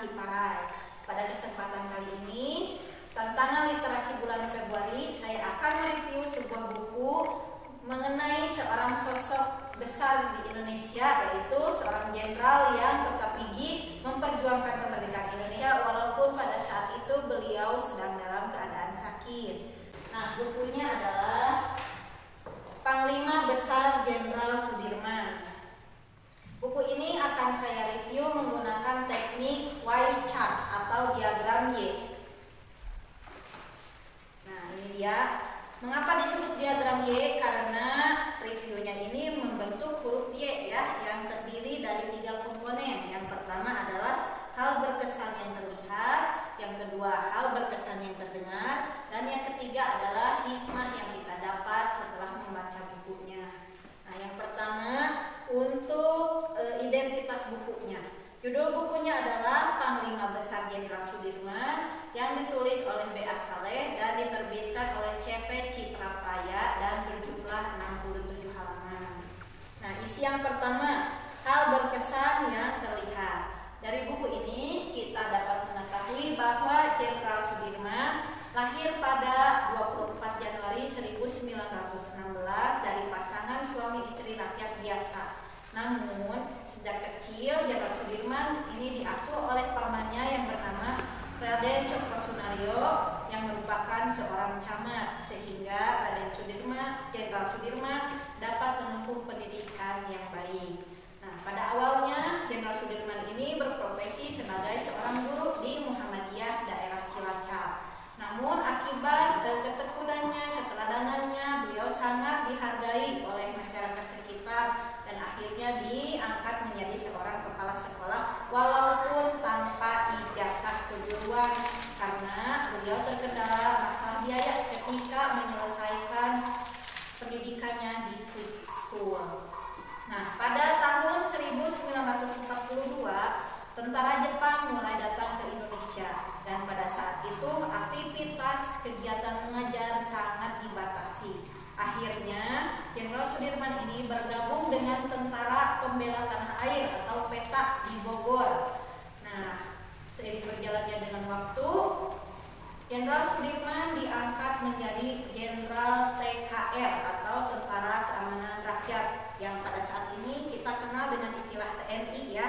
Ciparai. Pada kesempatan kali ini, tantangan literasi bulan Februari, saya akan mereview sebuah buku mengenai seorang sosok besar di Indonesia, yaitu seorang jenderal yang tetap gigih memperjuangkan kemerdekaan Indonesia walaupun pada saat itu beliau sedang dalam keadaan sakit. Nah, bukunya adalah Panglima Besar Jenderal Sudirman. Buku ini akan saya review menggunakan teknik Y chart atau diagram Y. Nah, ini dia. Mengapa disebut diagram Y? Karena reviewnya ini membentuk huruf Y ya, yang terdiri dari 3 komponen. Yang pertama adalah hal berkesan yang terlihat, yang kedua hal berkesan yang terdengar, dan yang ketiga adalah hikmah yang kita dapat setelah membaca bukunya. Nah, yang pertama untuk identitas bukunya. Judul bukunya adalah Panglima Besar Jenderal Sudirman yang ditulis oleh B.A. Saleh dan diterbitkan oleh CV Citra Praya dan berjumlah 67 halaman. Nah, isi yang pertama, hal berkesan yang terlihat. Dari buku ini kita dapat mengetahui bahwa Jenderal Sudirman lahir pada 24 Januari 1916 dari pasangan suami istri rakyat biasa. Namun, sejak kecil Jenderal Sudirman ini diasuh oleh pamannya yang bernama Raden Cokrosunario yang merupakan seorang camat, sehingga Jenderal Sudirman dapat menempuh pendidikan yang baik. Nah, pada awalnya Jenderal Sudirman ini berprofesi sebagai seorang guru di Muhammadiyah daerah Cilacap. Namun akibat ketekunannya, keteladanannya, beliau sangat dihargai oleh masyarakat sekitar dan akhirnya diangkat menjadi seorang kepala sekolah walaupun tanpa ijazah keguruan karena beliau terkendala masalah biaya ketika menyelesaikan pendidikannya di Quick School. Nah, pada tahun 1942 tentara Jepang mulai datang ke Indonesia dan pada saat itu aktivitas kegiatan mengajar sangat dibatasi. Akhirnya Jenderal Sudirman ini bergabung dengan Tentara Pembela Tanah Air atau PETA di Bogor. Nah, seiring berjalannya dengan waktu, Jenderal Sudirman diangkat menjadi Jenderal TKR atau Tentara Keamanan Rakyat yang pada saat ini kita kenal dengan istilah TNI ya,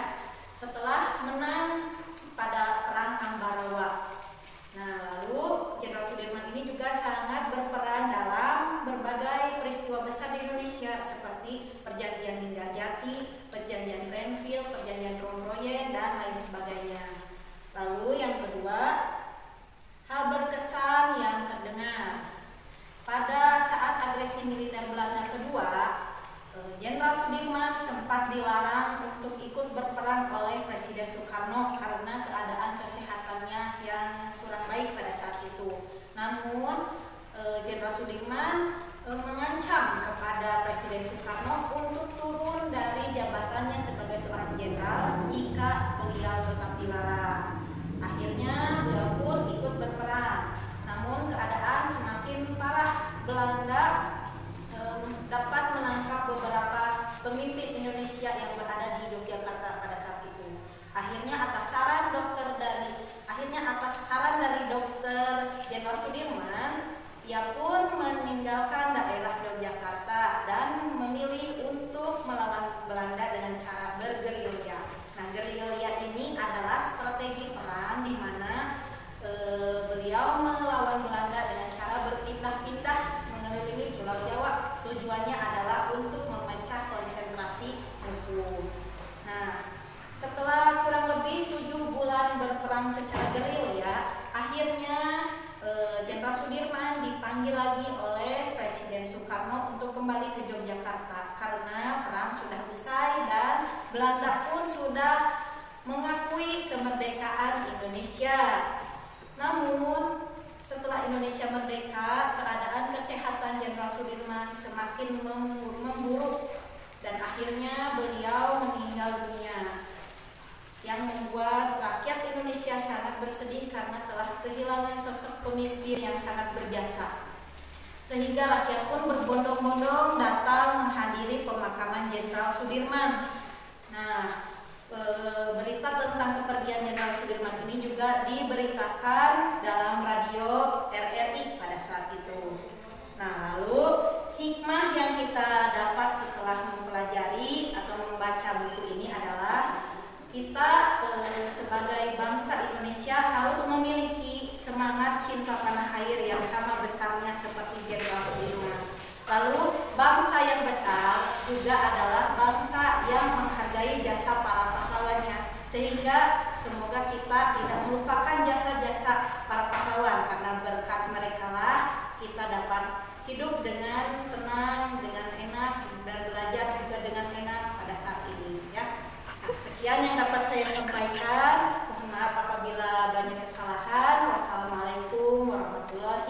setelah menang pada Perang Ambarawa. Nah, lalu Jenderal Sudirman ini juga sangat berperan dalam berbagai peristiwa besar di Indonesia seperti Perjanjian Linggarjati, Perjanjian Renville, Perjanjian Romroyen, dan lain sebagainya. Lalu yang kedua, hal berkesan yang terdengar. Pada saat agresi militer Belanda kedua, Jenderal Sudirman sempat dilarang untuk ikut berperang oleh Presiden Soekarno karena keadaan kesehatannya yang kurang baik pada saat itu. Namun, Jenderal Sudirman mengancam kepada Presiden Soekarno untuk turun dari jabatannya sebagai seorang jenderal jika beliau tetap dilarang. Akhirnya beliau pun ikut berperang. Namun keadaan semakin parah. Belanda dapat menangkap beberapa pemimpin Indonesia yang berada di Yogyakarta pada saat itu. Akhirnya atas saran dari Dokter Jenderal Sudirman, ia pun meninggalkan daerah Yogyakarta dan memilih untuk melawan Belanda dengan cara bergerilya. Nah, gerilya ini adalah strategi perang di mana beliau melawan Belanda dengan cara berpindah-pindah mengelilingi Pulau Jawa. Tujuannya adalah untuk memecah konsentrasi musuh. Nah, setelah kurang lebih 7 bulan berperang secara gerilya, akhirnya Jenderal Sudirman dipanggil lagi oleh Presiden Soekarno untuk kembali ke Yogyakarta karena perang sudah usai dan Belanda pun sudah mengakui kemerdekaan Indonesia. Namun, setelah Indonesia merdeka, keadaan kesehatan Jenderal Sudirman semakin memburuk dan akhirnya beliau meninggal dunia, yang membuat rakyat Indonesia sangat bersedih karena telah kehilangan sosok pemimpin yang sangat berjasa. Sehingga rakyat pun berbondong-bondong datang menghadiri pemakaman Jenderal Sudirman. Nah, berita tentang kepergian Jenderal Sudirman ini juga diberitakan dalam radio RRI pada saat itu. Nah, lalu hikmah yang kita dapat setelah mempelajari atau membaca buku ini adalah kita sebagai bangsa Indonesia harus memiliki semangat cinta tanah air yang sama besarnya seperti Jenderal Sudirman. Lalu bangsa yang besar juga adalah bangsa yang menghargai jasa para pahlawannya, sehingga semoga kita tidak melupakan jasa-jasa para pahlawan, karena berkat mereka lah kita dapat hidup dengan tenang, dengan enak, dan belajar juga dengan enak pada saat ini ya. Nah, sekian yang dapat saya sampaikan. Mohon maaf apabila banyak kesalahan. Wassalamualaikum warahmatullahi